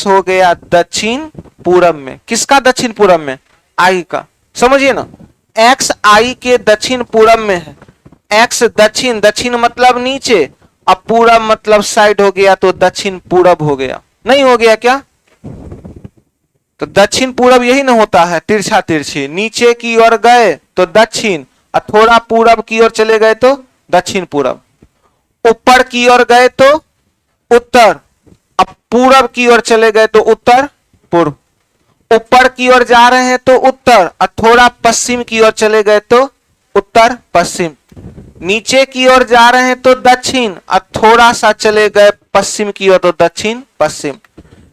x हो गया दक्षिण पूरब में। किसका दक्षिण पूरब में? i का। समझिए ना, x i के दक्षिण पूरब में है। x दक्षिण, दक्षिण मतलब नीचे, अब पूरब मतलब साइड हो गया, तो दक्षिण पूरब हो गया। नहीं हो गया क्या? तो दक्षिण पूरब यही ना होता है, तिरछा तिरछी। नीचे की ओर गए तो दक्षिण, और थोड़ा पूरब की ओर चले गए तो दक्षिण पूरब। ऊपर की ओर गए तो उत्तर, अब पूरब की ओर चले गए तो उत्तर पूर्व। ऊपर की ओर जा रहे हैं तो उत्तर, और थोड़ा पश्चिम की ओर चले गए तो उत्तर पश्चिम। नीचे की ओर जा रहे हैं तो दक्षिण, और थोड़ा सा चले गए पश्चिम की ओर तो दक्षिण पश्चिम।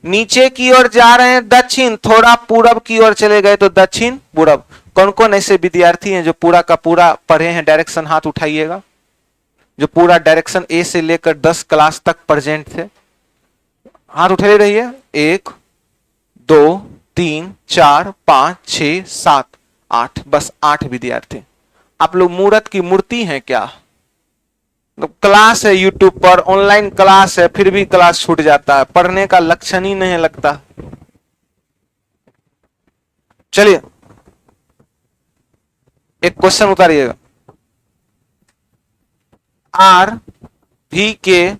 नीचे की ओर जा रहे हैं दक्षिण, थोड़ा पूरब की ओर चले गए तो दक्षिण पूरब। कौन कौन ऐसे विद्यार्थी हैं जो पूरा का पूरा पढ़े हैं डायरेक्शन? हाथ उठाइएगा। जो पूरा डायरेक्शन ए से लेकर 10 क्लास तक प्रेजेंट थे, हाथ उठे रहिए। 1 2 3 4 5 6 7 8, बस 8 विद्यार्थी। आप लोग मूर्त की मूर्ति हैं क्या? तो क्लास है यूट्यूब पर, ऑनलाइन क्लास है, फिर भी क्लास छूट जाता है, पढ़ने का लक्षण ही नहीं लगता। चलिए एक क्वेश्चन उतारिएगा। आर भी के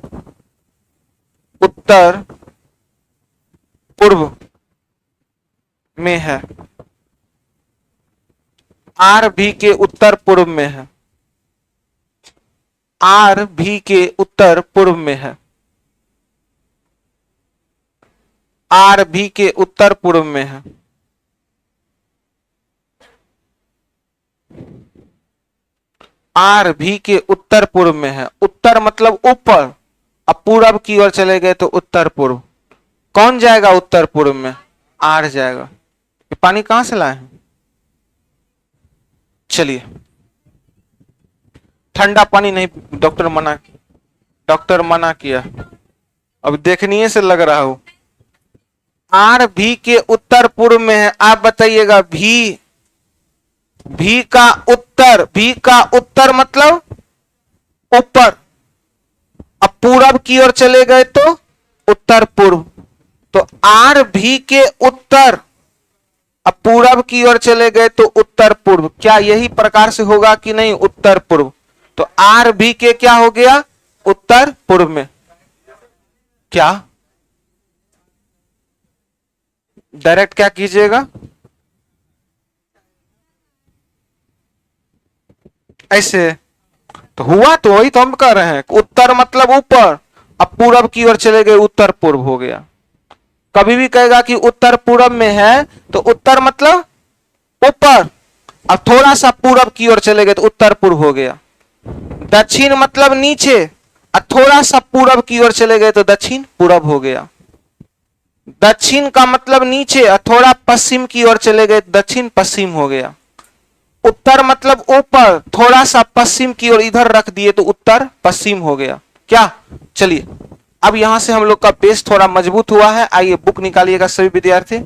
उत्तर पूर्व में है। आर भी के उत्तर पूर्व में है। आर भी के उत्तर पूर्व में है। आर भी के उत्तर पूर्व में है। आर भी के उत्तर पूर्व में है। उत्तर मतलब ऊपर, अब पूरब की ओर चले गए तो उत्तर पूर्व। कौन जाएगा उत्तर पूर्व में? आर जाएगा। ये पानी कहां से लाए हैं? चलिए, ठंडा पानी नहीं, डॉक्टर मना, डॉक्टर मना किया। अब देखने से लग रहा हो। आर भी के उत्तर पूर्व में है। आप बताइएगा, भी का उत्तर, भी का उत्तर मतलब ऊपर, अब पूरब की ओर चले गए तो उत्तर पूर्व। तो आर भी के उत्तर, अब पूरब की ओर चले गए तो उत्तर पूर्व। क्या यही प्रकार से होगा कि नहीं? उत्तर पूर्व। तो आर भी के क्या हो गया? उत्तर पूर्व में। क्या डायरेक्ट क्या कीजिएगा? ऐसे तो हुआ, तो वही तो हम कह रहे हैं, उत्तर मतलब ऊपर, अब पूरब की ओर चले गए उत्तर पूर्व हो गया। कभी भी कहेगा कि उत्तर पूरब में है तो उत्तर मतलब ऊपर, अब थोड़ा सा पूरब की ओर चले गए तो उत्तर पूर्व हो गया। दक्षिण मतलब नीचे, और थोड़ा सा पूरब की ओर चले गए तो दक्षिण पूरब हो गया। दक्षिण का मतलब नीचे, और थोड़ा पश्चिम की ओर चले गए तो दक्षिण पश्चिम हो गया। उत्तर मतलब ऊपर, थोड़ा सा पश्चिम की ओर इधर रख दिए तो उत्तर पश्चिम हो गया। क्या? चलिए, अब यहां से हम लोग का बेस थोड़ा मजबूत हुआ है। आइए बुक निकालिएगा सभी विद्यार्थी।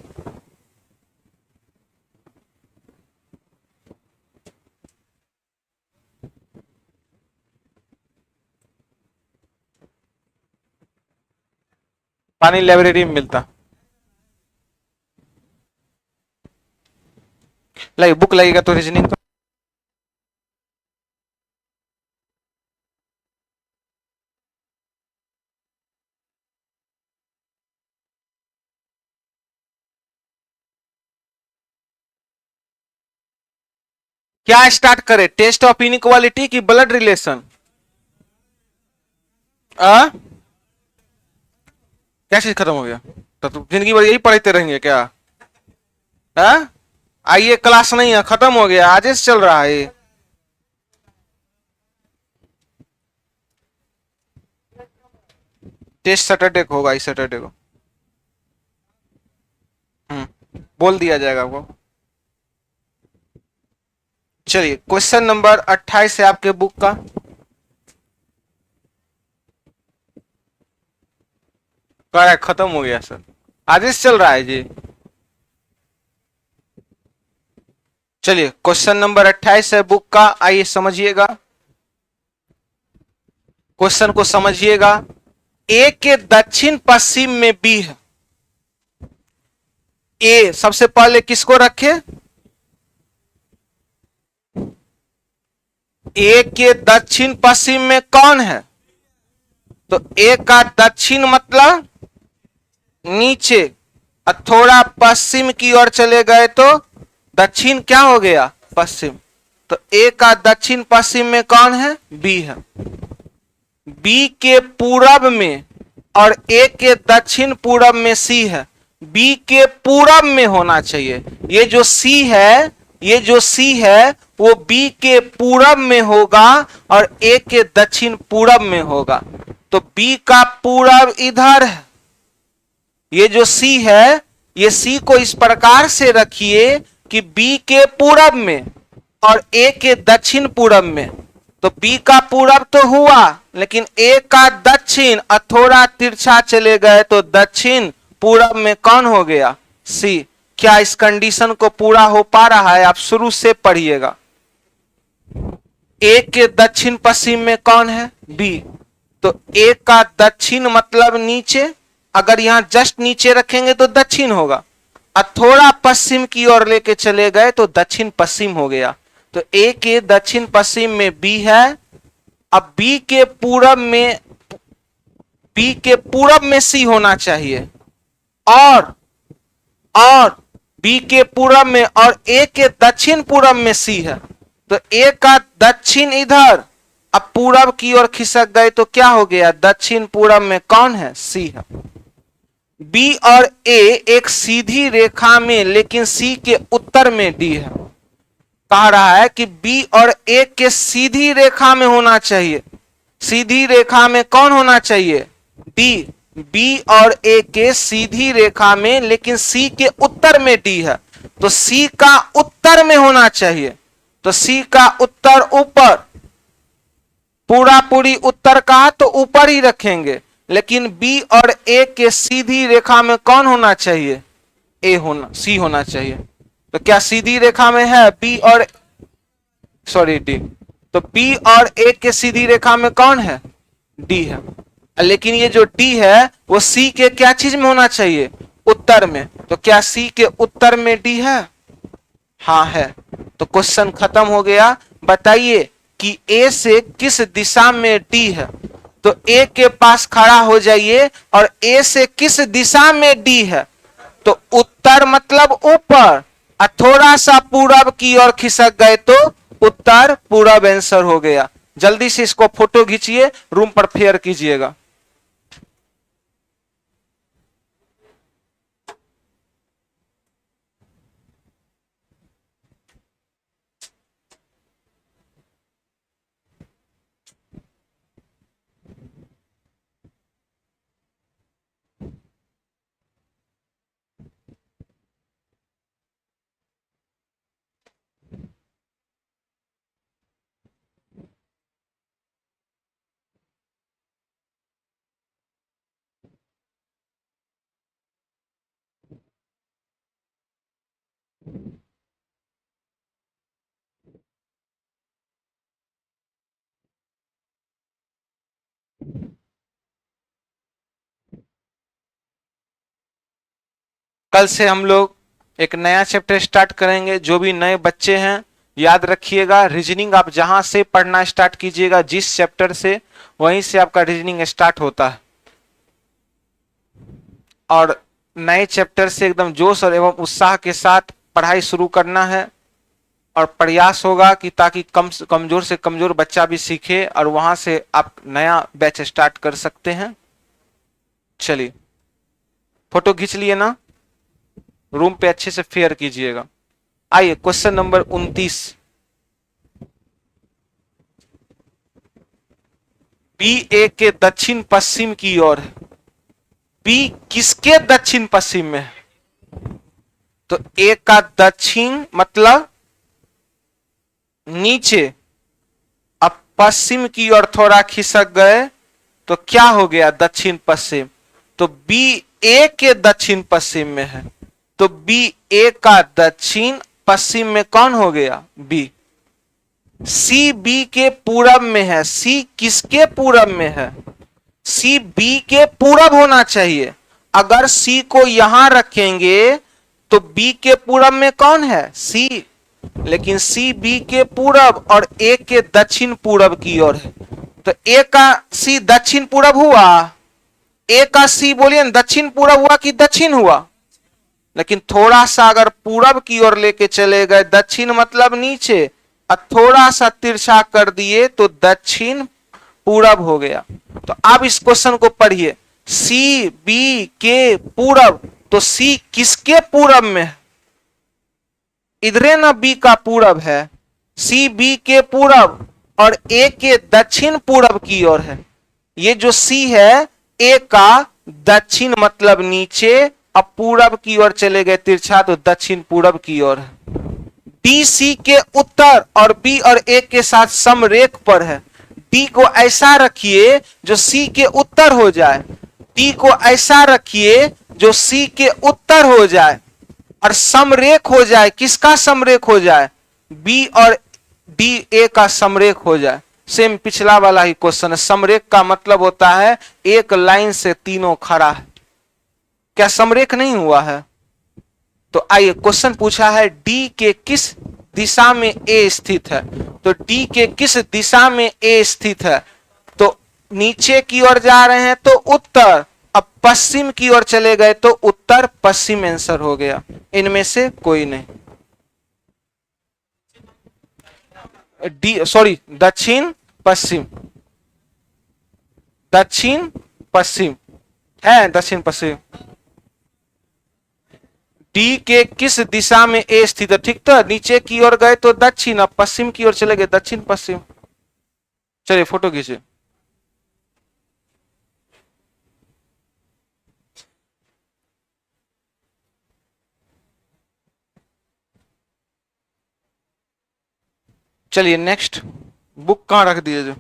पानी लाइब्रेरी में मिलता, लाइए बुक लगेगा तो रीजनिंग का। क्या स्टार्ट करें? टेस्ट ऑफ इनइक्वालिटी की ब्लड रिलेशन? क्या चीज खत्म हो गया? तो तुम जिंदगी भर यही पढ़ते रहेंगे क्या? आइए क्लास नहीं है, खत्म हो गया, आज से चल रहा है। टेस्ट सैटरडे को होगा, इस सैटरडे को। बोल दिया जाएगा आपको। चलिए क्वेश्चन नंबर 28 है आपके बुक का। कह रहा है खत्म हो गया सर, आज से चल रहा है जी। चलिए क्वेश्चन नंबर 28 है बुक का, आइए समझिएगा। क्वेश्चन को समझिएगा। ए के दक्षिण पश्चिम में बी है। ए सबसे पहले किसको रखे? ए के दक्षिण पश्चिम में कौन है? तो ए का दक्षिण मतलब नीचे, और थोड़ा पश्चिम की ओर चले गए तो दक्षिण क्या हो गया? पश्चिम। तो ए का दक्षिण पश्चिम में कौन है? बी है। बी के पूरब में और ए के दक्षिण पूरब में सी है। बी के पूरब में होना चाहिए। ये जो सी है, ये जो सी है वो बी के पूरब में होगा और ए के दक्षिण पूरब में होगा। तो बी का पूरब इधर है। ये जो सी है, ये सी को इस प्रकार से रखिए कि बी के पूरब में और ए के दक्षिण पूरब में। तो बी का पूरब तो हुआ, लेकिन ए का दक्षिण, और थोड़ा तिरछा चले गए तो दक्षिण पूरब में कौन हो गया? सी। क्या इस कंडीशन को पूरा हो पा रहा है? आप शुरू से पढ़िएगा। ए के दक्षिण पश्चिम में कौन है? बी। तो ए का दक्षिण मतलब नीचे, अगर यहां जस्ट नीचे रखेंगे तो दक्षिण होगा, और थोड़ा पश्चिम की ओर लेके चले गए तो दक्षिण पश्चिम हो गया। तो ए के दक्षिण पश्चिम में बी है। अब बी के पूरब में सी होना चाहिए, और बी के पूरब में और ए के दक्षिण पूरब में सी है। तो ए का दक्षिण इधर, अब पूरब की ओर खिसक गए तो क्या हो गया? दक्षिण पूरब में कौन है? सी है। बी और ए एक सीधी रेखा में, लेकिन सी के उत्तर में डी है। कह रहा है कि बी और ए के सीधी रेखा में होना चाहिए। सीधी रेखा में कौन होना चाहिए? डी। बी और ए के सीधी रेखा में, लेकिन सी के उत्तर में डी है। तो सी का उत्तर में होना चाहिए। तो सी का उत्तर ऊपर, पूरा पूरी उत्तर का तो ऊपर ही रखेंगे, लेकिन बी और ए के सीधी रेखा में कौन होना चाहिए? सी होना चाहिए। तो क्या सीधी रेखा में है बी और डी? तो बी और ए के सीधी रेखा में कौन है? डी है। लेकिन ये जो डी है वो सी के क्या चीज में होना चाहिए? उत्तर में। तो क्या सी के उत्तर में डी है? हाँ है। तो क्वेश्चन खत्म हो गया। बताइए कि ए से किस दिशा में डी है? तो ए के पास खड़ा हो जाइए और ए से किस दिशा में डी है? तो उत्तर मतलब ऊपर, और थोड़ा सा पूरब की ओर खिसक गए तो उत्तर पूरब आंसर हो गया। जल्दी से इसको फोटो खींचिए, रूम पर फेयर कीजिएगा। कल से हम लोग एक नया चैप्टर स्टार्ट करेंगे। जो भी नए बच्चे हैं, याद रखिएगा, रीजनिंग आप जहां से पढ़ना स्टार्ट कीजिएगा, जिस चैप्टर से, वहीं से आपका रीजनिंग स्टार्ट होता है। और नए चैप्टर से एकदम जोश और एवं उत्साह के साथ पढ़ाई शुरू करना है। और प्रयास होगा कि ताकि कमजोर से कमजोर बच्चा भी सीखे, और वहां से आप नया बैच स्टार्ट कर सकते हैं। चलिए, फोटो खींच लिए ना? रूम पे अच्छे से फेयर कीजिएगा। आइए क्वेश्चन नंबर 29। बी ए के दक्षिण पश्चिम की ओर है। बी किसके दक्षिण पश्चिम में है? तो ए का दक्षिण मतलब नीचे, अब पश्चिम की ओर थोड़ा खिसक गए तो क्या हो गया? दक्षिण पश्चिम। तो बी ए के दक्षिण पश्चिम में है। तो बी ए का दक्षिण पश्चिम में कौन हो गया? बी। सी बी के पूरब में है। सी किसके पूरब में है? सी बी के पूरब होना चाहिए। अगर सी को यहां रखेंगे तो बी के पूरब में कौन है? सी। लेकिन सी बी के पूरब और ए के दक्षिण पूरब की ओर है, तो ए का सी दक्षिण पूरब हुआ, ए का सी बोलिए दक्षिण पूरब हुआ कि दक्षिण हुआ? लेकिन थोड़ा सा अगर पूरब की ओर लेके चले गए, दक्षिण मतलब नीचे, और थोड़ा सा तिरछा कर दिए तो दक्षिण पूरब हो गया। तो अब इस क्वेश्चन को पढ़िए, सी बी के पूरब, तो सी किसके पूरब में है? इधरे ना बी का पूरब है, सी बी के पूरब और ए के दक्षिण पूरब की ओर है। ये जो सी है ए का दक्षिण मतलब नीचे, अब पूरब की ओर चले गए तिरछा तो दक्षिण पूरब की ओर है। डी सी के उत्तर और बी और ए के साथ समरेख पर है। डी को ऐसा रखिए जो सी के उत्तर हो जाए, डी को ऐसा रखिए जो सी के उत्तर हो जाए और समरेख हो जाए। किसका समरेख हो जाए? बी और डी ए का समरेख हो जाए। सेम पिछला वाला ही क्वेश्चन है। समरेख का मतलब होता है एक लाइन से तीनों खड़ा है। क्या समरेख नहीं हुआ है? तो आइए, क्वेश्चन पूछा है डी के किस दिशा में ए स्थित है, तो डी के किस दिशा में ए स्थित है? तो नीचे की ओर जा रहे हैं तो उत्तर, अब पश्चिम की ओर चले गए तो उत्तर पश्चिम आंसर हो गया। इनमें से कोई नहीं। डी सॉरी, दक्षिण पश्चिम, दक्षिण पश्चिम है, दक्षिण पश्चिम। डी के किस दिशा में ए स्थित है? ठीक था, नीचे की ओर गए तो दक्षिण, अब पश्चिम की ओर चले गए दक्षिण पश्चिम। चलिए फोटो खींचे। चलिए नेक्स्ट, बुक कहां रख दिए जो?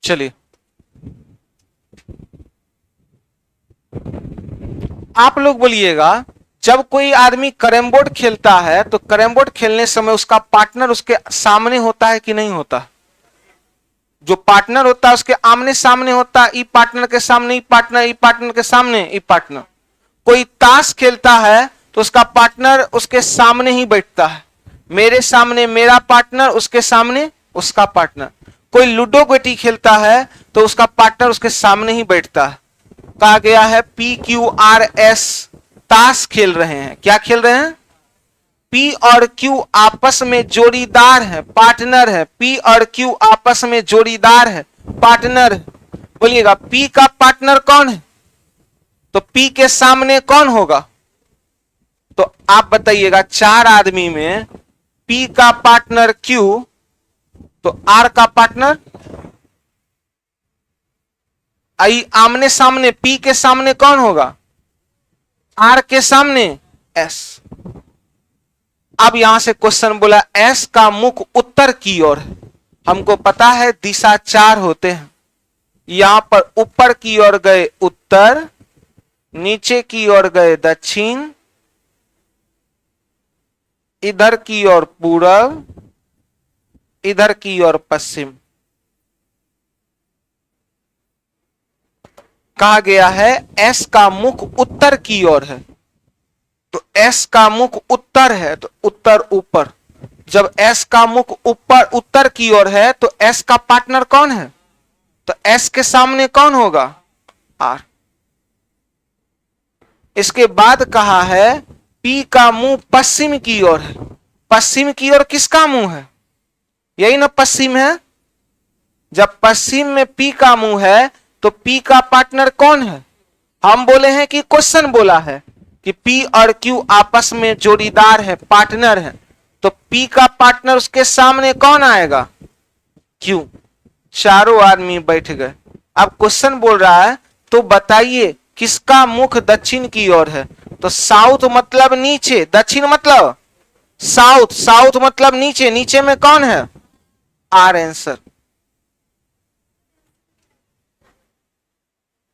चलिए, आप लोग बोलिएगा, जब कोई आदमी कैरम बोर्ड खेलता है तो कैरम बोर्ड खेलने समय उसका पार्टनर उसके सामने होता है कि नहीं होता? जो पार्टनर होता है उसके आमने सामने होता है, ई पार्टनर के सामने ई पार्टनर, ई पार्टनर के सामने ई पार्टनर। कोई ताश खेलता है तो उसका पार्टनर उसके सामने ही बैठता है, मेरे सामने मेरा पार्टनर, उसके सामने उसका पार्टनर। कोई लूडो गोटी खेलता है तो उसका पार्टनर उसके सामने ही बैठता है। कहा गया है पी क्यू आर एस, ताश खेल रहे हैं। क्या खेल रहे हैं? पी और क्यू आपस में जोड़ीदार है, पार्टनर है। पी और क्यू आपस में जोड़ीदार है, पार्टनर है। बोलिएगा पी का पार्टनर कौन है? तो पी के सामने कौन होगा? तो आप बताइएगा, चार आदमी में पी का पार्टनर क्यू, तो आर का पार्टनर आई आमने सामने, पी के सामने कौन होगा? आर के सामने एस। अब यहां से क्वेश्चन बोला एस का मुख उत्तर की ओर है। हमको पता है दिशा चार होते हैं। यहां पर ऊपर की ओर गए उत्तर, नीचे की ओर गए दक्षिण, इधर की ओर पूरब, इधर की ओर पश्चिम। कहा गया है एस का मुख उत्तर की ओर है, तो एस का मुख उत्तर है तो उत्तर ऊपर। जब एस का मुख ऊपर उत्तर की ओर है तो एस का पार्टनर कौन है? तो एस के सामने कौन होगा? आर। इसके बाद कहा है पी का मुंह पश्चिम की ओर है। पश्चिम की ओर किसका मुंह है? यही ना पश्चिम है। जब पश्चिम में पी का मुंह है तो पी का पार्टनर कौन है? हम बोले हैं कि क्वेश्चन बोला है कि पी और क्यू आपस में जोड़ीदार है, पार्टनर है, तो पी का पार्टनर उसके सामने कौन आएगा? क्यू। चारों आदमी बैठ गए। अब क्वेश्चन बोल रहा है तो बताइए किसका मुख दक्षिण की ओर है? तो साउथ मतलब नीचे, दक्षिण मतलब साउथ, साउथ मतलब नीचे, नीचे में कौन है? R answer.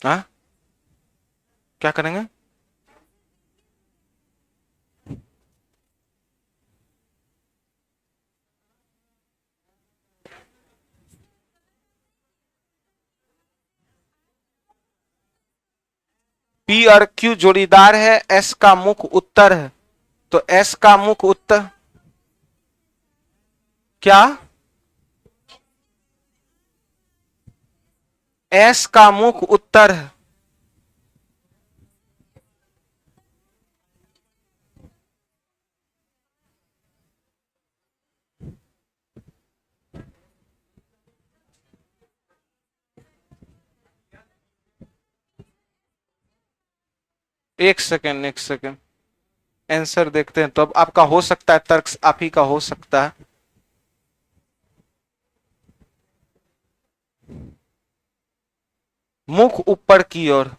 हाँ, क्या करेंगे? पी और क्यू जोड़ीदार है, एस का मुख उत्तर है, तो एस का मुख उत्तर क्या? एस का मुख उत्तर है। एक सेकेंड, एक सेकेंड, आंसर देखते हैं। तो अब आपका हो सकता है, तर्क आप ही का हो सकता है। मुख ऊपर की ओर,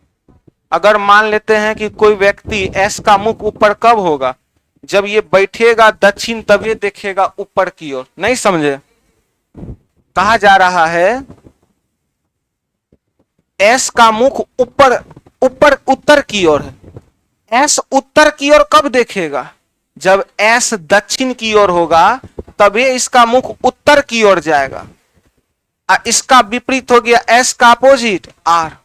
अगर मान लेते हैं कि कोई व्यक्ति, एस का मुख ऊपर कब होगा? जब ये बैठेगा दक्षिण, तब ये देखेगा ऊपर की ओर। नहीं समझे? कहा जा रहा है एस का मुख ऊपर, ऊपर उत्तर की ओर है। एस उत्तर की ओर कब देखेगा? जब एस दक्षिण की ओर होगा, तब ये इसका मुख उत्तर की ओर जाएगा। इसका विपरीत हो गया एस का अपोजिट आर।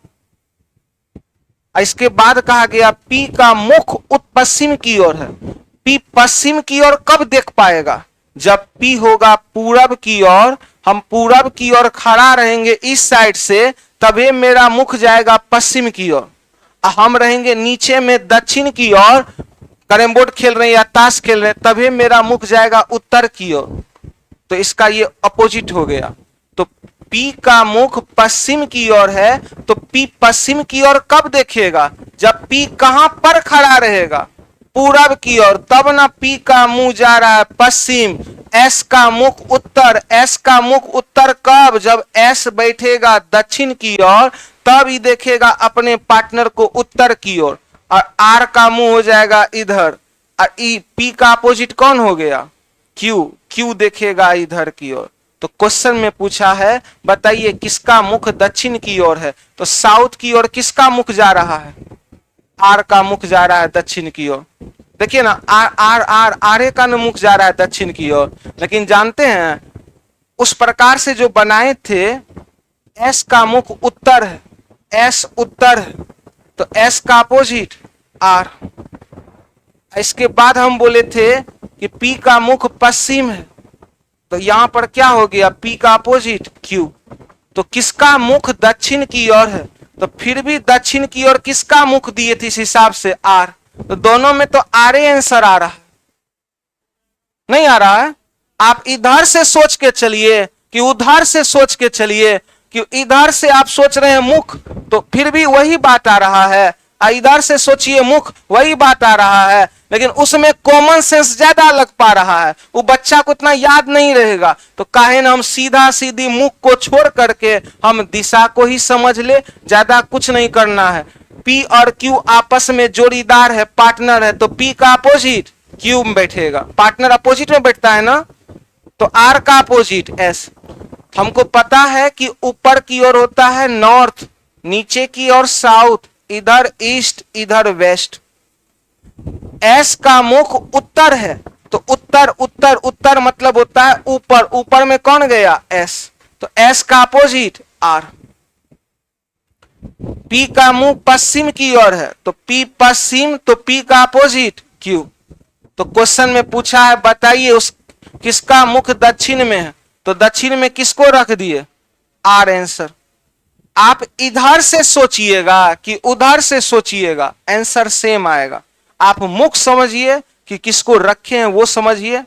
इसके बाद कहा गया पी का मुख पश्चिम की ओर है। पी पश्चिम की ओर कब देख पाएगा? जब पी होगा पूरब की ओर, हम पूरब की ओर खड़ा रहेंगे इस साइड से, तभी मेरा मुख जाएगा पश्चिम की ओर। हम रहेंगे नीचे में दक्षिण की ओर, कैरम बोर्ड खेल रहे हैं या ताश खेल रहे हैं, तभी मेरा मुख जाएगा उत्तर की ओर। तो इसका ये अपोजिट हो गया। तो पी का मुख पश्चिम की ओर है, तो पी पश्चिम की ओर कब देखेगा? जब पी कहां पर खड़ा रहेगा? पूरब की ओर, तब ना पी का मुंह जा रहा है पश्चिम, एस का मुख उत्तर। एस का मुख उत्तर कब? जब एस बैठेगा दक्षिण की ओर, तब ही देखेगा अपने पार्टनर को उत्तर की ओर, और आर का मुंह हो जाएगा इधर। और ई पी का अपोजिट कौन हो गया? क्यू। क्यू देखेगा इधर की ओर। तो क्वेश्चन में पूछा है बताइए किसका मुख दक्षिण की ओर है? तो साउथ की ओर किसका मुख जा रहा है? आर का मुख जा रहा है दक्षिण की ओर। देखिए ना, आर आर आर आर का मुख जा रहा है दक्षिण की ओर। लेकिन जानते हैं उस प्रकार से जो बनाए थे, एस का मुख उत्तर है, एस उत्तर है, तो एस का अपोजिट आर। इसके बाद हम बोले थे कि पी का मुख पश्चिम है, तो यहां पर क्या हो गया? पी का अपोजिट क्यू। तो किसका मुख दक्षिण की ओर है? तो फिर भी दक्षिण की ओर किसका मुख दिए थे इस हिसाब से? आर। तो दोनों में तो आर आंसर आ रहा है, नहीं आ रहा है? आप इधर से सोच के चलिए कि उधर से सोच के चलिए, कि इधर से आप सोच रहे हैं मुख, तो फिर भी वही बात आ रहा है। इधर से सोचिए मुख, वही बात आ रहा है। लेकिन उसमें कॉमन सेंस ज्यादा लग पा रहा है, वो बच्चा को इतना याद नहीं रहेगा। तो काहे ना हम सीधा सीधी मुख को छोड़ करके हम दिशा को ही समझ ले, ज्यादा कुछ नहीं करना है। पी और क्यू आपस में जोड़ीदार है, पार्टनर है, तो पी का अपोजिट क्यू में बैठेगा। पार्टनर अपोजिट में बैठता है ना, तो आर का अपोजिट एस। हमको पता है कि ऊपर की ओर होता है नॉर्थ, नीचे की ओर साउथ, इधर ईस्ट, इधर वेस्ट। एस का मुख उत्तर है, तो उत्तर उत्तर उत्तर मतलब होता है ऊपर। ऊपर में कौन गया? एस। तो एस का अपोजिट आर। पी का मुंह पश्चिम की ओर है, तो पी पश्चिम, तो पी का अपोजिट क्यू। तो क्वेश्चन में पूछा है बताइए उस किसका मुख दक्षिण में है? तो दक्षिण में किसको रख दिए? R answer. आप इधर से सोचिएगा कि उधर से सोचिएगा, आंसर सेम आएगा। आप मुख समझिए कि किसको रखे हैं वो समझिए।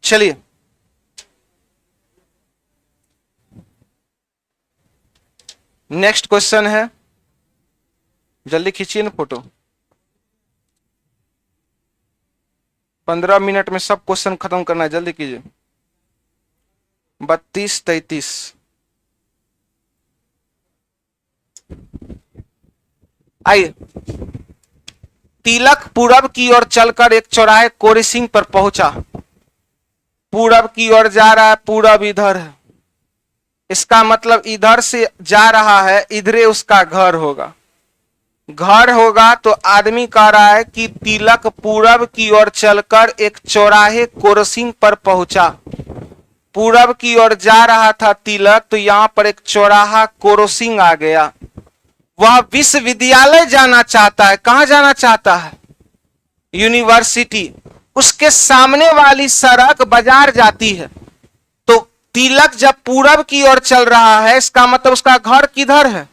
चलिए नेक्स्ट क्वेश्चन है, जल्दी खींचिए ना फोटो। 15 मिनट में सब क्वेश्चन खत्म करना है, जल्दी कीजिए। 32, 33। आइए, तिलक पूरब की ओर चलकर एक चौराहे कोरिसिंग पर पहुंचा। पूरब की ओर जा रहा है, पूरब इधर है, इसका मतलब इधर से जा रहा है, इधरे उसका घर होगा। घर होगा तो आदमी कह रहा है कि तिलक पूरब की ओर चलकर एक चौराहे कोरसिंग पर पहुंचा। पूरब की ओर जा रहा था तिलक, तो यहां पर एक चौराहा कोरसिंग आ गया। वह विश्वविद्यालय जाना चाहता है। कहां जाना चाहता है? यूनिवर्सिटी। उसके सामने वाली सड़क बाजार जाती है। तो तिलक जब पूरब की ओर चल रहा है, इसका मतलब उसका घर किधर है?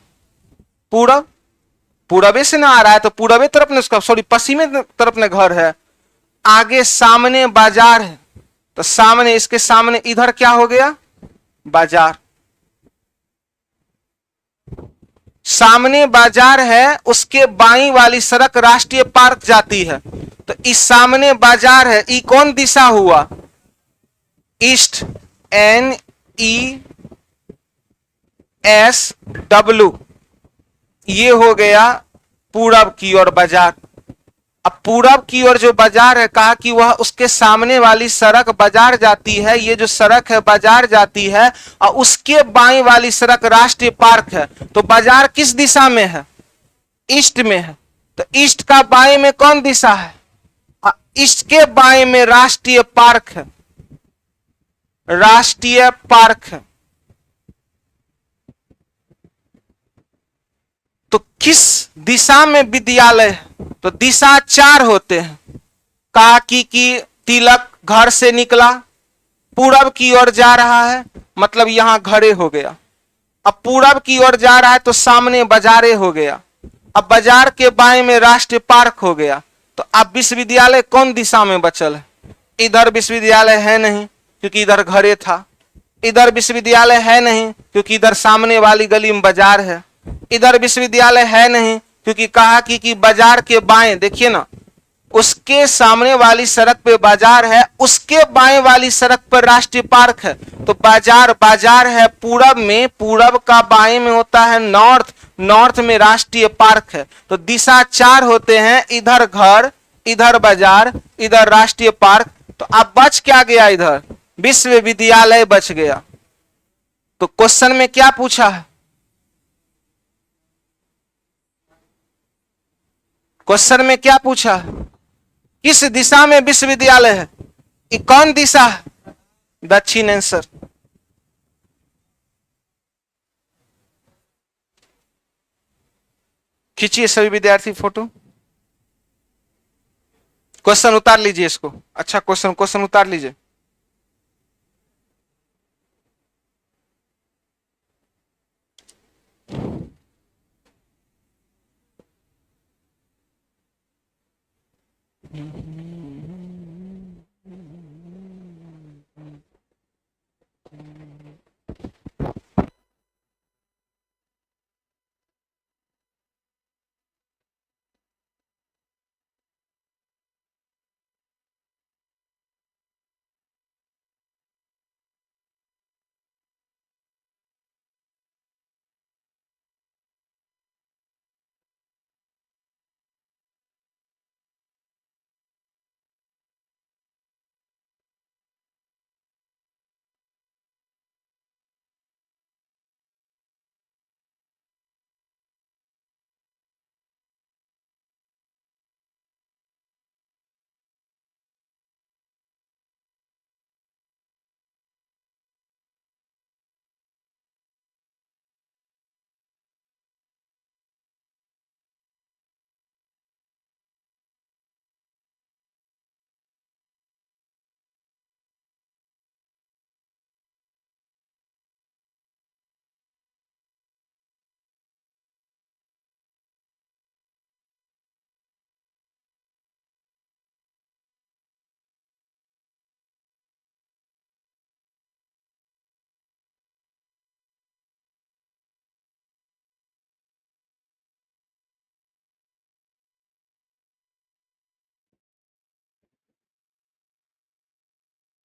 पूरब। पूरबे से ना आ रहा है तो पूरबे तरफ में उसका, सॉरी, पश्चिमी तरफ में घर है। आगे सामने बाजार है, तो सामने, इसके सामने इधर क्या हो गया? बाजार। सामने बाजार है, उसके बाईं वाली सड़क राष्ट्रीय पार्क जाती है। तो इस सामने बाजार है, ई कौन दिशा हुआ? ईस्ट। NESW। ये हो गया पूरब की ओर बाजार। अब पूरब की ओर जो बाजार है, कहा कि वह उसके सामने वाली सड़क बाजार जाती है। ये जो सड़क है बाजार जाती है, और उसके बाईं वाली सड़क राष्ट्रीय पार्क है। तो बाजार किस दिशा में है? ईस्ट में है। तो ईस्ट का बाएं में कौन दिशा है? ईस्ट के बाएं में राष्ट्रीय पार्क है। राष्ट्रीय पार्क है। तो किस दिशा में विद्यालय है? तो दिशा 4 होते हैं। कहा कि तिलक घर से निकला, पूरब की ओर जा रहा है, मतलब यहां घरे हो गया। अब पूरब की ओर जा रहा है तो सामने बाजारे हो गया। अब बाजार के बाएं में राष्ट्रीय पार्क हो गया। तो अब विश्वविद्यालय कौन दिशा में बचल है? इधर विश्वविद्यालय है नहीं, क्योंकि इधर घरे था। इधर विश्वविद्यालय है नहीं, क्योंकि इधर सामने वाली गली में बाजार है। इधर विश्वविद्यालय है नहीं, क्योंकि कहा कि बाजार के बाएं, देखिए ना, उसके सामने वाली सड़क पे बाजार है, उसके बाएं वाली सड़क पर राष्ट्रीय पार्क है। तो बाजार, बाजार है पूरब में, पूरब का बाएं में होता है नॉर्थ, नॉर्थ में राष्ट्रीय पार्क है। तो दिशा 4 होते हैं, इधर घर, इधर बाजार, इधर राष्ट्रीय पार्क। तो अब बच क्या गया? इधर विश्वविद्यालय बच गया। तो क्वेश्चन में क्या पूछा है? क्वेश्चन में क्या पूछा है? किस दिशा में विश्वविद्यालय है? ये कौन दिशा है? दक्षिण आंसर। खींचिए सभी विद्यार्थी फोटो। क्वेश्चन उतार लीजिए इसको। अच्छा, क्वेश्चन, क्वेश्चन उतार लीजिए।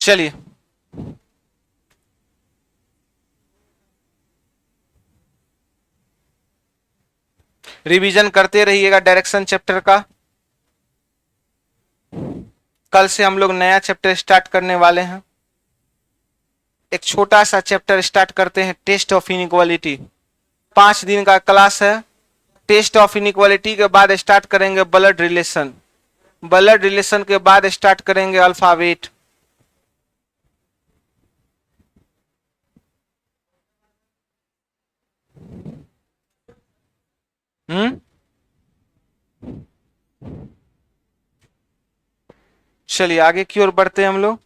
चलिए, रिवीजन करते रहिएगा डायरेक्शन चैप्टर का। कल से हम लोग नया चैप्टर स्टार्ट करने वाले हैं। एक छोटा सा चैप्टर स्टार्ट करते हैं, टेस्ट ऑफ इनइक्वालिटी। 5 दिन का क्लास है। टेस्ट ऑफ इनइक्वालिटी के बाद स्टार्ट करेंगे ब्लड रिलेशन। ब्लड रिलेशन के बाद स्टार्ट करेंगे अल्फाबेट। हम्म। चलिए आगे की ओर बढ़ते हैं हम लोग।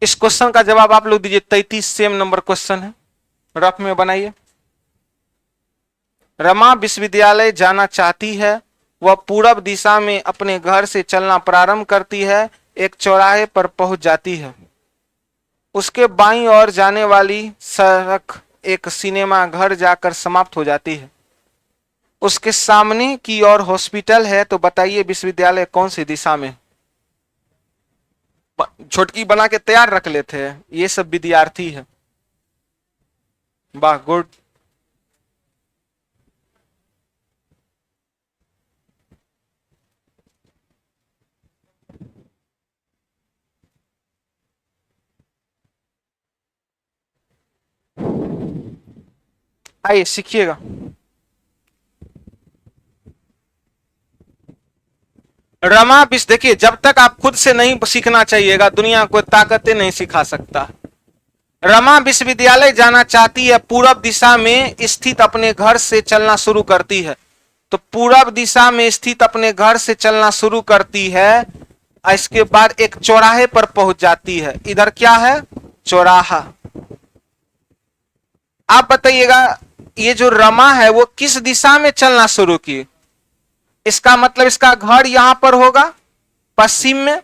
इस क्वेश्चन का जवाब आप लोग दीजिए। 33 सेम नंबर क्वेश्चन है, रफ में बनाइए। रमा विश्वविद्यालय जाना चाहती है। वह पूरब दिशा में अपने घर से चलना प्रारंभ करती है, एक चौराहे पर पहुंच जाती है। उसके बाईं ओर जाने वाली सड़क एक सिनेमा घर जाकर समाप्त हो जाती है। उसके सामने की ओर हॉस्पिटल है, तो बताइए विश्वविद्यालय कौन सी दिशा में। छोटकी बना के तैयार रख लेते हैं, ये सब विद्यार्थी है। वाह, गुड। आइए सीखिएगा। रमा विश्व, देखिए जब तक आप खुद से नहीं सीखना चाहिएगा, दुनिया को ताकतें नहीं सिखा सकता। रमा विश्वविद्यालय जाना चाहती है, पूरब दिशा में स्थित अपने घर से चलना शुरू करती है। तो पूरब दिशा में स्थित अपने घर से चलना शुरू करती है, इसके बाद एक चौराहे पर पहुंच जाती है। इधर क्या है, चौराहा। आप बताइएगा, ये जो रमा है वो किस दिशा में चलना शुरू की। इसका मतलब इसका घर यहां पर होगा पश्चिम में,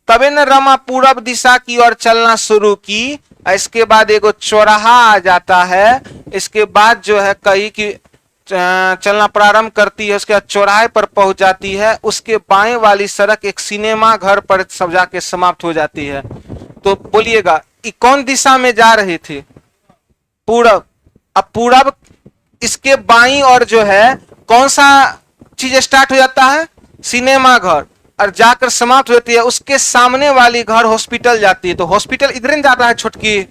तबे न रमा पूरब दिशा की ओर चलना शुरू की। इसके बाद एगो चौराहा आ जाता है, इसके बाद जो है कहीं की चलना प्रारंभ करती है, उसके बाद चौराहे पर पहुंच जाती है। उसके बाएं वाली सड़क एक सिनेमा घर पर सब जाके समाप्त हो जाती है। तो बोलिएगा ये कौन दिशा में जा रही थी, पूरब। अब पूरब, इसके बाईं और जो है कौन सा चीज स्टार्ट हो जाता है, सिनेमा घर, और जाकर समाप्त हो जाती है। उसके सामने वाली घर हॉस्पिटल जाती है, तो हॉस्पिटल इधर ही जाता है। छोटकी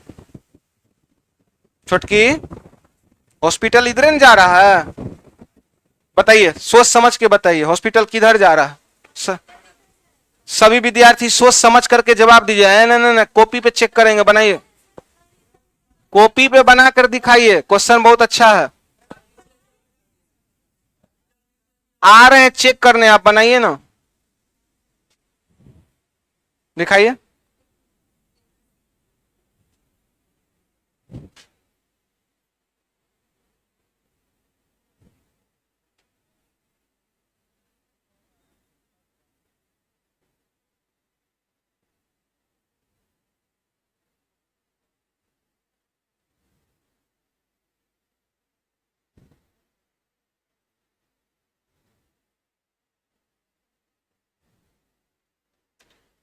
छोटकी, हॉस्पिटल इधर ही जा रहा है। बताइए, सोच समझ के बताइए, हॉस्पिटल किधर जा रहा है। सभी विद्यार्थी सोच समझ करके जवाब दीजिए। नहीं, कॉपी पे चेक करेंगे, बनाइए। कॉपी पे बनाकर दिखाइए, क्वेश्चन बहुत अच्छा है। आ रहे हैं चेक करने, आप बनाइए ना, दिखाइए।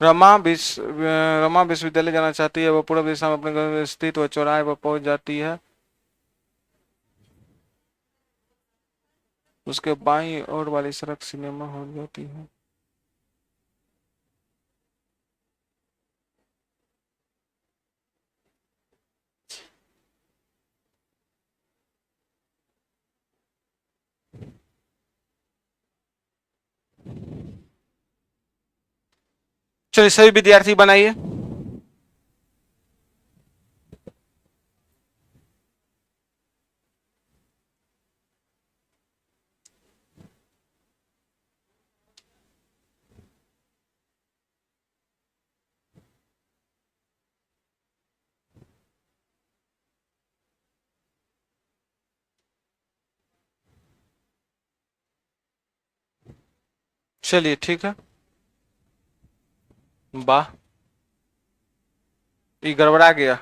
रमा विश्वविद्यालय जाना चाहती है, वह पूर्व दिशा में अपने घर में स्थित वह चौराहे पर पहुंच जाती है। उसके बाईं ओर वाली सड़क सिनेमा हो जाती है। चलिए सभी विद्यार्थी बनाइए। चलिए ठीक है। वाह, ये गड़बड़ा गया।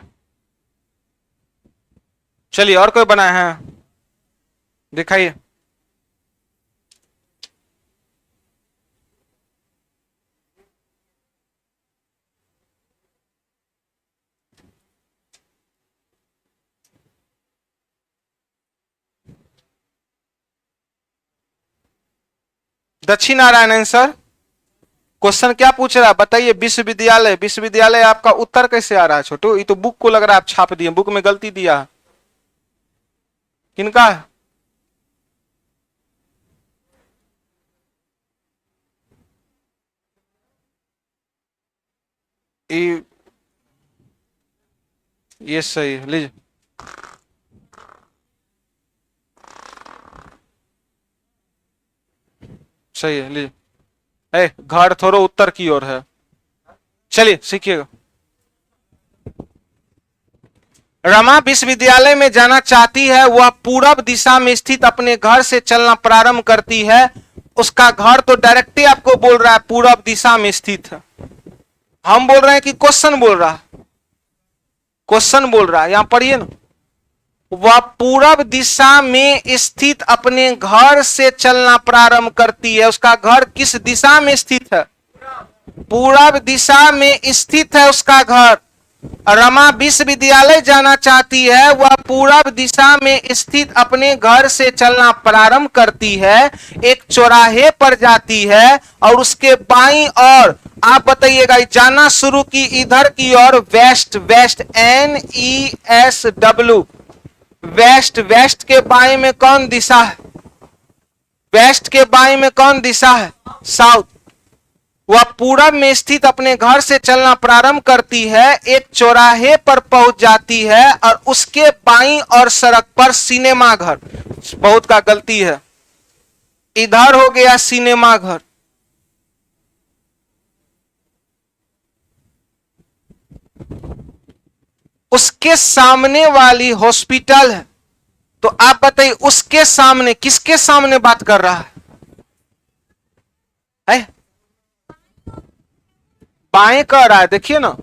चलिए और कोई बनाए हैं, दिखाइए। दक्षिण नारायण आंसर। क्वेश्चन क्या पूछ रहा है बताइए। विश्वविद्यालय, विश्वविद्यालय आपका उत्तर कैसे आ रहा है छोटू, ये तो बुक को लग रहा है आप छाप दिए, बुक में गलती दिया है। किनका है? ये सही है, लीजिए। सही है, लीजिए। घर थोड़ा उत्तर की ओर है। चलिए सीखिएगा। रमा विश्वविद्यालय में जाना चाहती है। वह पूरब दिशा में स्थित अपने घर से चलना प्रारंभ करती है। उसका घर तो डायरेक्टली आपको बोल रहा है पूरब दिशा में स्थित है। हम बोल रहे हैं कि क्वेश्चन बोल रहा है? क्वेश्चन बोल रहा है, यहां पढ़िए ना। वह पूरब दिशा में स्थित अपने घर से चलना प्रारंभ करती है। उसका घर किस दिशा में स्थित है? पूरब दिशा में स्थित है उसका घर। रमा विश्वविद्यालय जाना चाहती है। वह पूरब दिशा में स्थित अपने घर से चलना प्रारंभ करती है, एक चौराहे पर जाती है और उसके बाईं ओर आप बताइएगा जाना शुरू की इधर की ओर west, west NESW, west. West के बाएं में कौन दिशा है? वेस्ट के बाएं में कौन दिशा है? साउथ। वह पूरब में स्थित अपने घर से चलना प्रारंभ करती है, एक चौराहे पर पहुंच जाती है और उसके बाईं और सड़क पर सिनेमा घर। बहुत का गलती है, इधर हो गया सिनेमा घर। उसके सामने वाली हॉस्पिटल है। तो आप बताइए उसके सामने, किसके सामने बात कर रहा है? बाएं कह रहा है, देखिए ना,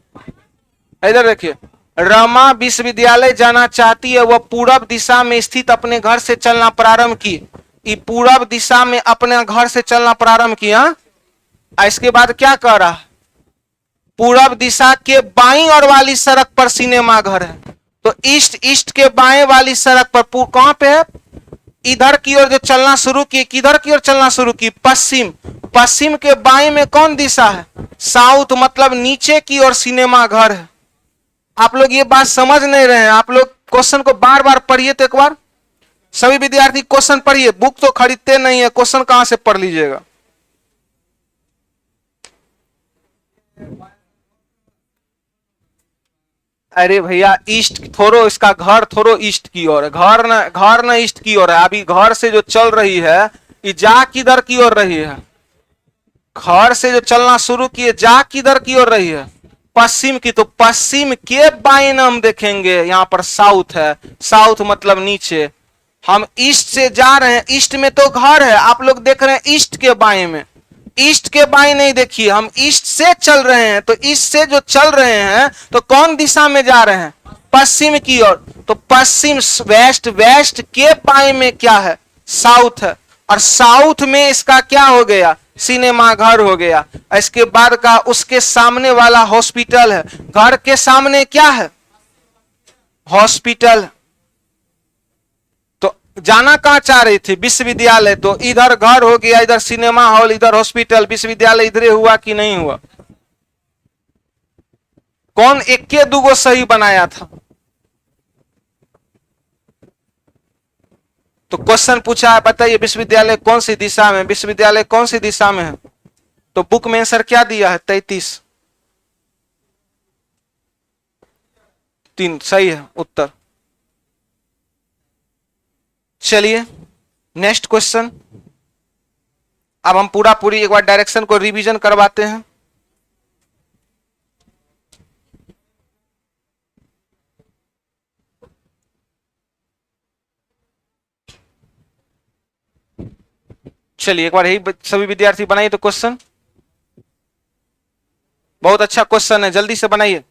इधर देखिए। रमा विश्वविद्यालय जाना चाहती है। वह पूरब दिशा में स्थित अपने घर से चलना प्रारंभ की। पूरब दिशा में अपने घर से चलना प्रारंभ किया। इसके बाद क्या कह रहा है? पूरब दिशा के बाईं ओर वाली सड़क पर सिनेमा घर है। तो ईस्ट के बाएं वाली सड़क पर कहां पे है? इधर की ओर जो चलना शुरू की, किधर की ओर चलना शुरू की? पश्चिम। पश्चिम के बाएं में कौन दिशा है? साउथ, मतलब नीचे की ओर सिनेमा घर है। आप लोग ये बात समझ नहीं रहे हैं। आप लोग क्वेश्चन को बार बार पढ़िए तो एक बार। सभी विद्यार्थी क्वेश्चन पढ़िए, बुक तो खरीदते नहीं है, क्वेश्चन कहां से पढ़ लीजिएगा? अरे भैया ईस्ट थोड़ो, इसका घर थोड़ो ईस्ट की ओर है। घर ना ईस्ट की ओर है। अभी घर से जो चल रही है ये जा किधर की ओर रही है? घर से जो चलना शुरू किए जा किधर की ओर रही है? पश्चिम की। तो पश्चिम के बाएं हम देखेंगे यहां पर साउथ है। साउथ मतलब नीचे। हम ईस्ट से जा रहे हैं, ईस्ट में तो घर है। आप लोग देख रहे हैं ईस्ट के बाएं में। ईस्ट के बाएं नहीं देखिए, हम ईस्ट से चल रहे हैं। तो ईस्ट से जो चल रहे हैं तो कौन दिशा में जा रहे हैं? पश्चिम की ओर। तो पश्चिम, वेस्ट। वेस्ट के बाएं में क्या है? साउथ है। और साउथ में इसका क्या हो गया? सिनेमा घर हो गया। इसके बाद का उसके सामने वाला हॉस्पिटल है। घर के सामने क्या है? हॉस्पिटल। तो जाना कहां चाह रही थी? विश्वविद्यालय। तो इधर घर हो गया, इधर सिनेमा हॉल, इधर हॉस्पिटल। विश्वविद्यालय इधरे हुआ कि नहीं हुआ? कौन एक के दूगो सही बनाया था? तो क्वेश्चन पूछा है, बताइए विश्वविद्यालय कौन सी दिशा में? विश्वविद्यालय कौन सी दिशा में है? तो बुक में आंसर क्या दिया है? 33। 3 सही है उत्तर। चलिए नेक्स्ट क्वेश्चन। अब हम पूरा पूरी एक बार डायरेक्शन को रिवीजन करवाते हैं। चलिए एक बार यही सभी विद्यार्थी बनाइए तो क्वेश्चन। बहुत अच्छा क्वेश्चन है, जल्दी से बनाइए।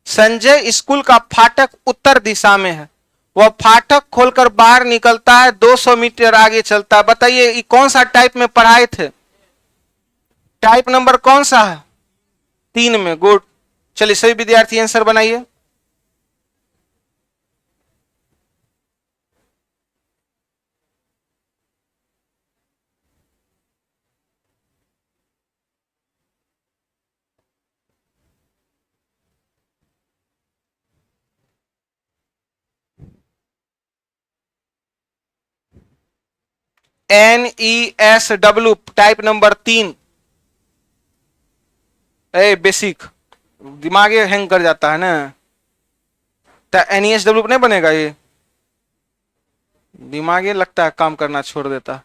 संजय स्कूल का फाटक उत्तर दिशा में है। वह फाटक खोलकर बाहर निकलता है, 200 मीटर आगे चलता है। बताइए ये कौन सा टाइप में पढ़ाए थे? टाइप नंबर कौन सा है? 3 में। गुड। चलिए सभी विद्यार्थी आंसर बनाइए। NESW type number 3। बेसिक दिमाग हैंग कर जाता है ना। NESW नहीं बनेगा ये, दिमाग लगता है काम करना छोड़ देता है।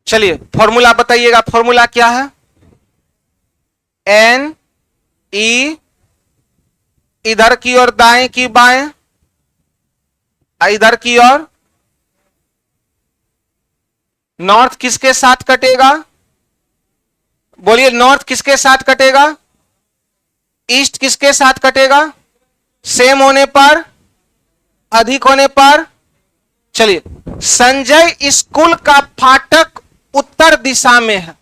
चलिए फॉर्मूला बताइएगा, फॉर्मूला क्या है? एन ई, इधर की ओर दाएं की बाएं, इधर की ओर नॉर्थ किसके साथ कटेगा? बोलिए, नॉर्थ किसके साथ कटेगा? ईस्ट किसके साथ कटेगा? सेम होने पर, अधिक होने पर। चलिए, संजय स्कूल का फाटक उत्तर दिशा में है।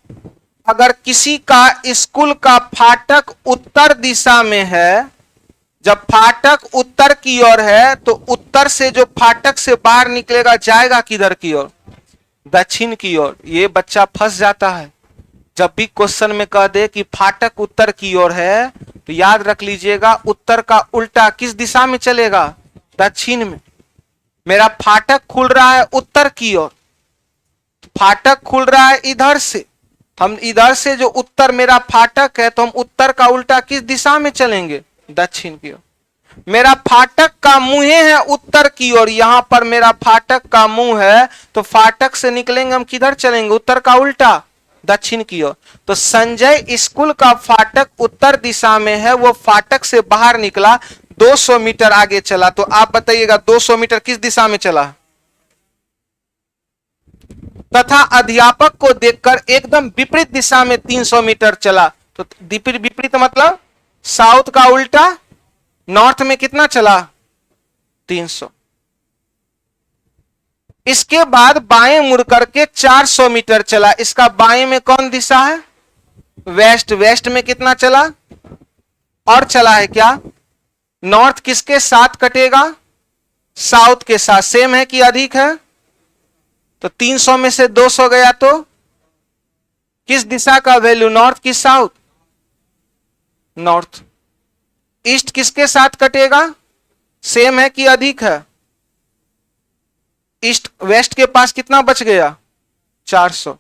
अगर किसी का स्कूल का फाटक उत्तर दिशा में है, जब फाटक उत्तर की ओर है तो उत्तर से जो फाटक से बाहर निकलेगा जाएगा किधर की ओर? दक्षिण की ओर। ये बच्चा फंस जाता है। जब भी क्वेश्चन में कह दे कि फाटक उत्तर की ओर है तो याद रख लीजिएगा उत्तर का उल्टा किस दिशा में चलेगा? दक्षिण में। मेरा फाटक खुल रहा है उत्तर की ओर, फाटक खुल रहा है इधर से, हम इधर से जो उत्तर मेरा फाटक है तो हम उत्तर का उल्टा किस दिशा में चलेंगे? दक्षिण की ओर। मेरा फाटक का मुंह है उत्तर की ओर, यहां पर मेरा फाटक का मुंह है तो फाटक से निकलेंगे हम किधर चलेंगे? उत्तर का उल्टा, दक्षिण की ओर। तो संजय स्कूल का फाटक उत्तर दिशा में है, वो फाटक से बाहर निकला, 200 मीटर आगे चला। तो आप बताइएगा 200 मीटर किस दिशा में चला? तथा अध्यापक को देखकर एकदम विपरीत दिशा में 300 मीटर चला। तो विपरीत मतलब साउथ का उल्टा, नॉर्थ में कितना चला? 300। इसके बाद बाएं मुड़ करके 400 मीटर चला। इसका बाएं में कौन दिशा है? वेस्ट। वेस्ट में कितना चला और चला है क्या? नॉर्थ किसके साथ कटेगा? साउथ के साथ। सेम है कि अधिक है? तो 300 में से 200 गया तो किस दिशा का वैल्यू? नॉर्थ की साउथ? नॉर्थ। ईस्ट किसके साथ कटेगा? सेम है कि अधिक है? ईस्ट वेस्ट के पास कितना बच गया? 400।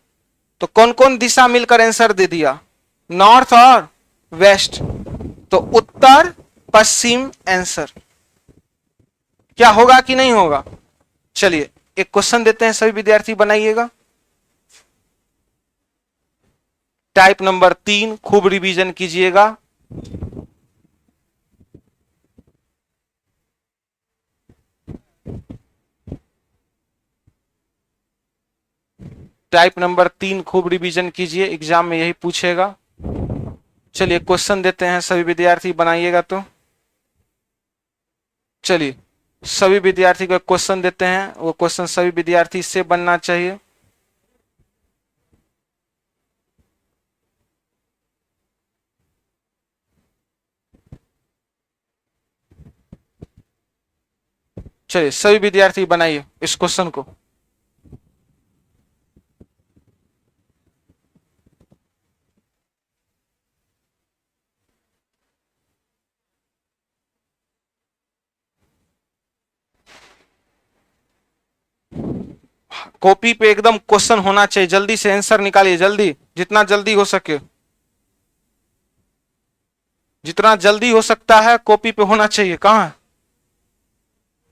तो कौन कौन दिशा मिलकर आंसर दे दिया? नॉर्थ और वेस्ट। तो उत्तर पश्चिम आंसर। क्या होगा कि नहीं होगा? चलिए एक क्वेश्चन देते हैं, सभी विद्यार्थी बनाइएगा। टाइप नंबर 3, खूब रिवीजन कीजिएगा। टाइप नंबर 3 खूब रिवीजन कीजिए, एग्जाम में यही पूछेगा। चलिए क्वेश्चन देते हैं, सभी विद्यार्थी बनाइएगा। तो चलिए सभी विद्यार्थी को क्वेश्चन देते हैं, वो क्वेश्चन सभी विद्यार्थी से बनना चाहिए। चलिए सभी विद्यार्थी बनाइए इस क्वेश्चन को। कॉपी पे एकदम क्वेश्चन होना चाहिए, जल्दी से आंसर निकालिए, जल्दी, जितना जल्दी हो सके, जितना जल्दी हो सकता है कॉपी पे होना चाहिए। कहां?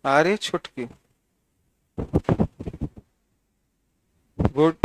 अरे छुटकी, गुड।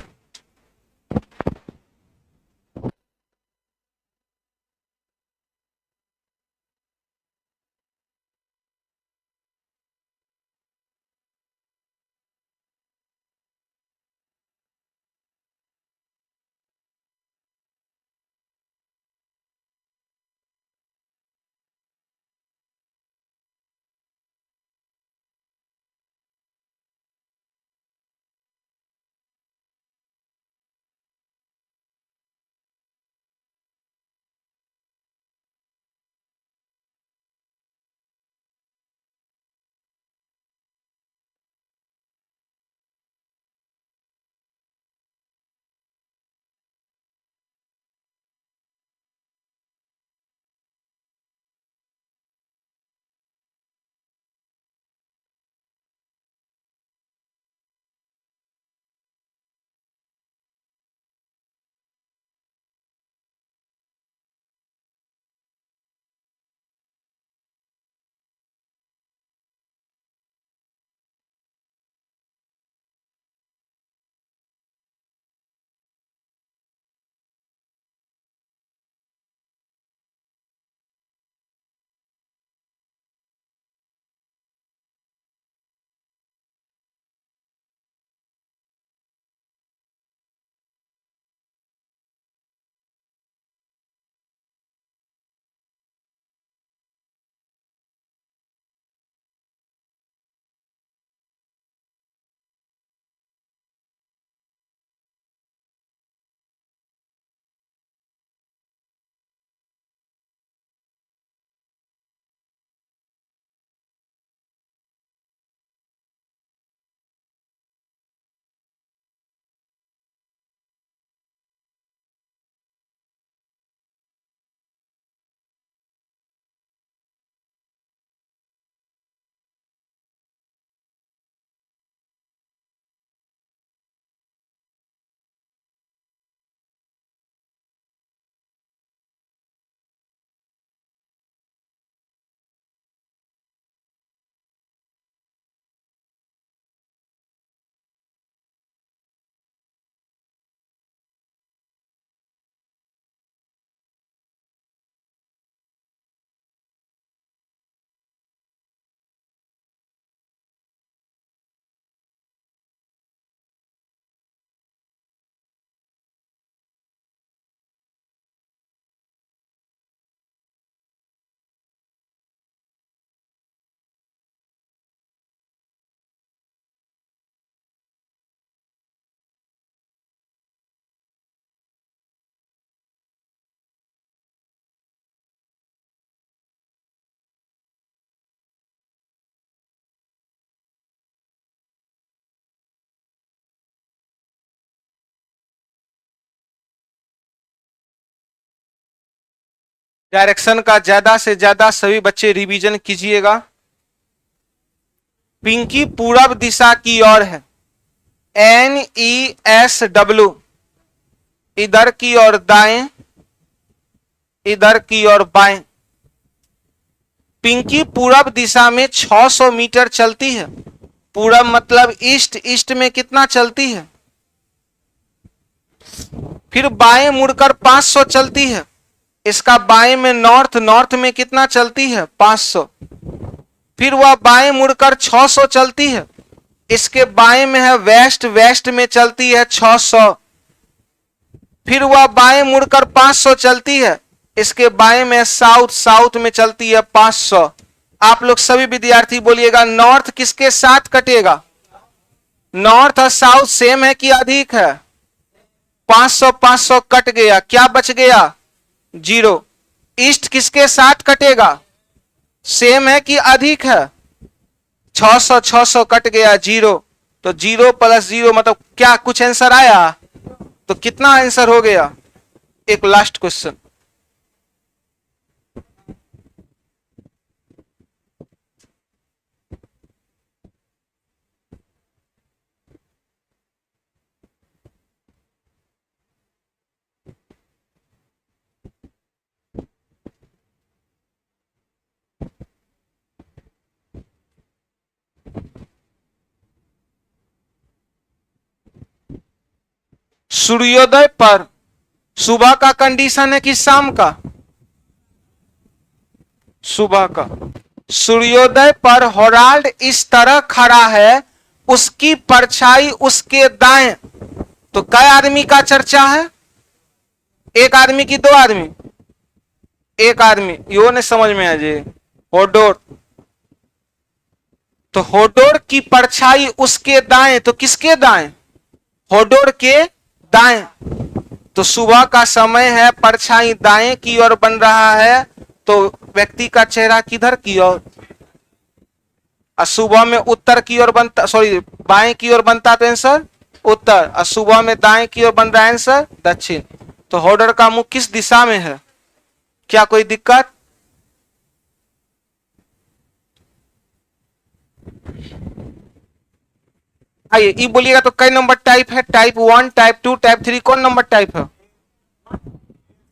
डायरेक्शन का ज्यादा से ज्यादा सभी बच्चे रिवीजन कीजिएगा। पिंकी पूरब दिशा की ओर है, NESW, इधर की ओर दाएं, इधर की ओर बाएं। पिंकी पूरब दिशा में 600 मीटर चलती है। पूरब मतलब ईस्ट, ईस्ट में कितना चलती है? फिर बाएं मुड़कर 500 चलती है। इसका बाएं में नॉर्थ, नॉर्थ में कितना चलती है? 500। फिर वह बाएं मुड़कर 600 चलती है। इसके बाएं में है वेस्ट, वेस्ट में चलती है 600। फिर वह बाएं मुड़कर 500 चलती है। इसके बाएं में साउथ, साउथ में चलती है 500। आप लोग सभी विद्यार्थी बोलिएगा, नॉर्थ किसके साथ कटेगा? नॉर्थ और साउथ सेम है कि अधिक है? 500 500 कट गया, क्या बच गया? 0। ईस्ट किसके साथ कटेगा? सेम है कि अधिक है? 600 600 कट गया, 0। तो 0 + 0 मतलब क्या कुछ आंसर आया? तो कितना आंसर हो गया? एक लास्ट क्वेश्चन। सूर्योदय पर सुबह का कंडीशन है कि शाम का? सुबह का। सूर्योदय पर होराल्ड इस तरह खड़ा है, उसकी परछाई उसके दाएं। तो कई आदमी का चर्चा है? एक आदमी की दो आदमी? एक आदमी। यो ने समझ में आ जाए। होडोर। तो होडोर की परछाई उसके दाएं, तो किसके दाएं? होडोर के दाएं। तो सुबह का समय है, परछाई दाएं की ओर बन रहा है, तो व्यक्ति का चेहरा किधर की ओर? सुबह में उत्तर की ओर बनता, सॉरी बाएं की ओर बनता तो आंसर उत्तर, और सुबह में दाएं की ओर बन रहा है आंसर दक्षिण। तो होडर का मुख किस दिशा में है? क्या कोई दिक्कत? आइए ये बोलिएगा तो कई नंबर टाइप है? टाइप 1, टाइप 2, टाइप 3, कौन नंबर टाइप है?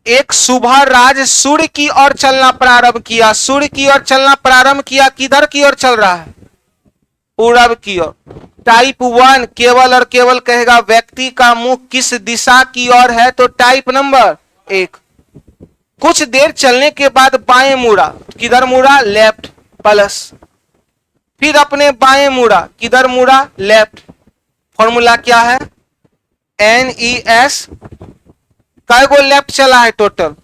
एक सुबह राज सूर्य की ओर चलना प्रारंभ किया। सूर्य की ओर चलना प्रारंभ किया, किधर की ओर चल रहा है? पूरब की ओर। टाइप 1 केवल और केवल कहेगा व्यक्ति का मुख किस दिशा की ओर है, तो टाइप नंबर 1। कुछ देर चलने के बाद बाएं मुड़ा, किधर मुड़ा? Left plus. फिर अपने बाएं मुड़ा, किधर मुड़ा? लेफ्ट। फॉर्मूला क्या है? NES। कै गो लेफ्ट चला है टोटल?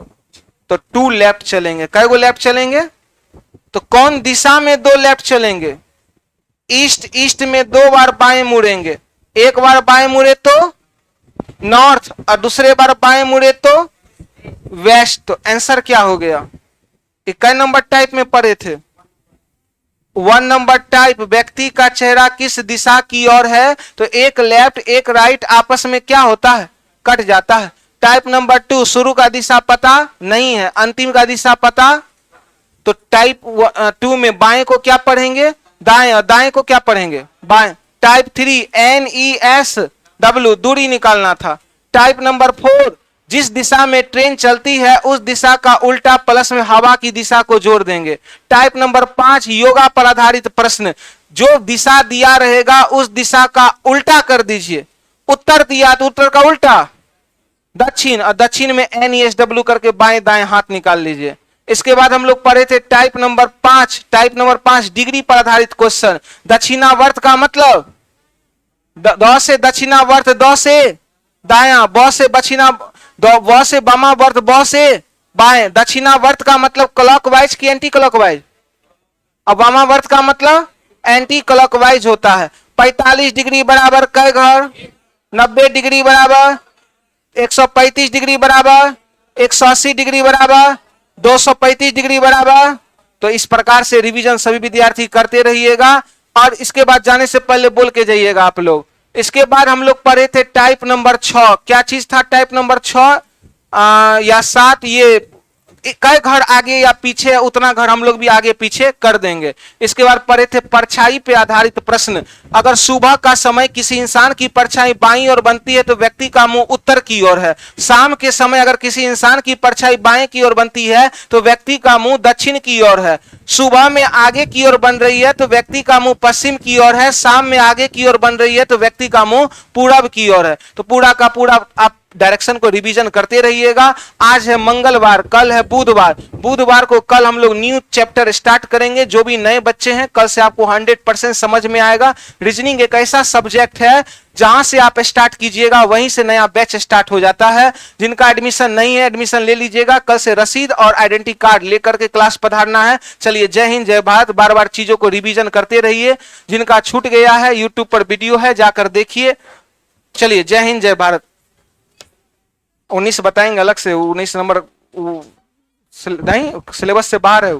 तो 2 लेफ्ट चलेंगे। कै गो लेफ्ट चलेंगे? तो कौन दिशा में 2 लेफ्ट चलेंगे? ईस्ट, ईस्ट में 2 बार बाएं मुड़ेंगे। एक बार बाएं मुड़े तो नॉर्थ, और दूसरे बार बाएं मुड़े तो वेस्ट। तो आंसर क्या हो गया? कै नंबर टाइप में पढ़े थे? 1 नंबर टाइप। व्यक्ति का चेहरा किस दिशा की ओर है, तो एक लेफ्ट एक राइट आपस में क्या होता है? कट जाता है। टाइप नंबर 2 शुरू का दिशा पता नहीं है, अंतिम का दिशा पता। तो टाइप 2 में बाएं को क्या पढ़ेंगे? दाएं, और दाएं को क्या पढ़ेंगे? बाएं। टाइप 3 NESW, दूरी निकालना था। टाइप नंबर 4 जिस दिशा में ट्रेन चलती है उस दिशा का उल्टा प्लस में हवा की दिशा को जोड़ देंगे। टाइप नंबर 5 योगा पर आधारित प्रश्न, जो दिशा दिया रहेगा उस दिशा का उल्टा कर दीजिए। उत्तर दिया तो उत्तर का उल्टा दक्षिण, और दक्षिण में NESW करके बाएं दाएं हाथ निकाल लीजिए। इसके बाद हम लोग पढ़े थे type number 5। Type number 5 degree पर आधारित क्वेश्चन। दक्षिणावर्त का मतलब द से दक्षिणावर्त, द से दाया, ब से दक्षिणा, व से वामावर्त, ब से बाएं। दक्षिणावर्त का मतलब क्लॉकवाइज की एंटी क्लॉकवाइज? अब वामावर्त का मतलब एंटी क्लॉकवाइज होता है। 45 डिग्री बराबर कै घर? 90 डिग्री बराबर 135 डिग्री बराबर 180 डिग्री बराबर 235 डिग्री बराबर। तो इस प्रकार से रिवीजन सभी विद्यार्थी करते रहिएगा, और इसके बाद जाने से पहले बोल के जाइएगा आप लोग। इसके बाद हम लोग पढ़े थे टाइप नंबर 6। क्या चीज था टाइप नंबर 6 या 7? ये कई घर आगे या पीछे, उतना घर हम लोग भी आगे पीछे कर देंगे। इसके बाद पढ़े थे परछाई पे आधारित प्रश्न। अगर सुबह का समय किसी इंसान की परछाई बाईं ओर बनती है तो व्यक्ति का मुंह उत्तर की ओर है। शाम के समय अगर किसी इंसान की परछाई बाएं की ओर बनती है तो व्यक्ति का मुंह दक्षिण की ओर है। सुबह में आगे की ओर बन रही है तो व्यक्ति का मुंह पश्चिम की ओर है। शाम में आगे की ओर बन रही है तो व्यक्ति का मुंह पूरब की ओर है। तो पूरा का पूरा आप डायरेक्शन को रिवीजन करते रहिएगा। आज है मंगलवार, कल है बुधवार। बुधवार को कल हम लोग न्यू चैप्टर स्टार्ट करेंगे। जो भी नए बच्चे हैं कल से आपको 100% समझ में आएगा। रीजनिंग एक ऐसा सब्जेक्ट है जहां से आप स्टार्ट कीजिएगा वहीं से नया बैच स्टार्ट हो जाता है। जिनका एडमिशन नहीं है एडमिशन ले लीजिएगा। कल से रसीद और आइडेंटिटी कार्ड लेकर के क्लास पधारना है। चलिए, जय हिंद जय भारत। बार बार चीजों को रिवीजन करते रहिए। जिनका छूट गया है यूट्यूब पर वीडियो है, जाकर देखिए। चलिए, जय हिंद जय भारत। 19 बताएंगे अलग से, 19 नंबर नहीं, सिलेबस से बाहर है।